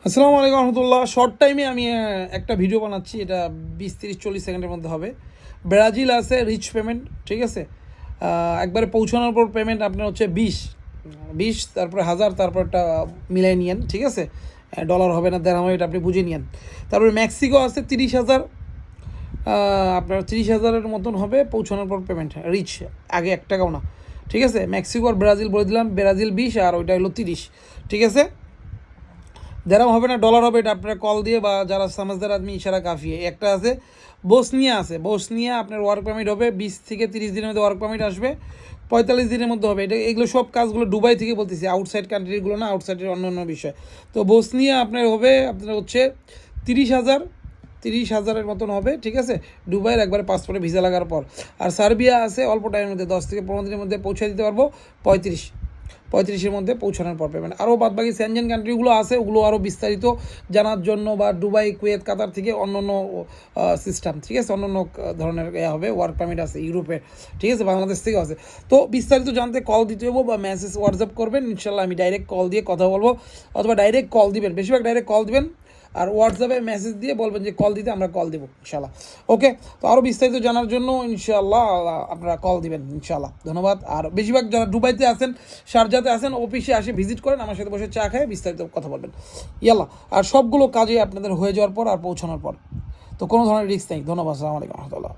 আসসালামু আলাইকুম রহমতুল্লাহ। শর্ট টাইমে আমি একটা ভিডিও বানাচ্ছি, এটা 20, 30, 40 সেকেন্ডের মধ্যে হবে। ব্রাজিল আছে রিচ পেমেন্ট, ঠিক আছে। একবারে পৌঁছানোর পর পেমেন্ট আপনার হচ্ছে 20, তারপরে 1000, তারপর একটা মিলাই নিয়েন, ঠিক আছে। ডলার হবে না, দেড়হাম হবে, এটা আপনি বুঝে নিয়েন। তারপরে মেক্সিকো আছে 30,000, আপনার 30,000-এর মতন হবে পৌঁছানোর পর পেমেন্ট রিচ, আগে 1 টাকাও না, ঠিক আছে। মেক্সিকো আর ব্রাজিল বলে দিলাম, ব্রাজিল 20 আর ওইটা হলো 30, ঠিক আছে। দেরাম হবে না, ডলার হবে, এটা আপনারা কল দিয়ে বা যারা সামাজদার আদমি ইশারা কাফিয়ে। একটা আছে বসনিয়া আপনার ওয়ার্ক পারমিট হবে 20 থেকে 30 দিনের মধ্যে ওয়ার্ক পারমিট আসবে, 45 দিনের মধ্যে হবে। এটা এগুলো সব কাজগুলো দুবাই থেকে বলতেছি, আউটসাইড কান্ট্রিগুলো না, আউটসাইডের অন্য অন্য বিষয়। তো বসনিয়া আপনার হবে আপনার হচ্ছে 30,000, 30,000-এর মতন হবে, ঠিক আছে। দুবাইয়ের একবারে পাসপোর্টে ভিসা লাগার পর। আর সার্বিয়া আছে অল্প টাইমের মধ্যে 10 থেকে 15 দিনের মধ্যে পৌঁছে দিতে পারবো, 35-এর মধ্যে পৌঁছানোর পর পেমেন্ট। আরও বাদবাকি সেনজেন কান্ট্রিগুলো আছে, ওগুলো আরও বিস্তারিত জানার জন্য, বা দুবাই, কুয়েত, কাতার থেকে অন্য অন্য সিস্টেম, ঠিক আছে, অন্য অন্য ধরনের হবে, ওয়ার্ক পারমিট আছে ইউরোপের, ঠিক আছে, বাংলাদেশ থেকেও আছে। তো বিস্তারিত জানতে কল দিতে হবো বা মেসেজ হোয়াটসঅ্যাপ করবেন, ইনশাল্লাহ আমি ডাইরেক্ট কল দিয়ে কথা বলবো, অথবা ডাইরেক্ট কল দিবেন, বেশিরভাগ ডাইরেক্ট কল দিবেন। আর হোয়াটসঅ্যাপে মেসেজ দিয়ে বলবেন যে কল দিতে, আমরা কল দেবো ইনশাল্লাহ। ওকে, তো আরও বিস্তারিত জানার জন্য ইনশাল্লাহ আপনারা কল দিবেন ইনশাল্লাহ। ধন্যবাদ। আর বেশিরভাগ যারা দুবাইতে আছেন, শারজাতে আছেন, অফিসে আসে ভিজিট করেন, আমার সাথে বসে চা খায় বিস্তারিত কথা বলবেন। ইয়াল্লাহ। আর সবগুলো কাজে আপনাদের হয়ে যাওয়ার পর আর পৌঁছানোর পর, তো কোনো ধরনের রিস্ক নেই। ধন্যবাদ। আসসালামু আলাইকুম রহমতুল্লাহ।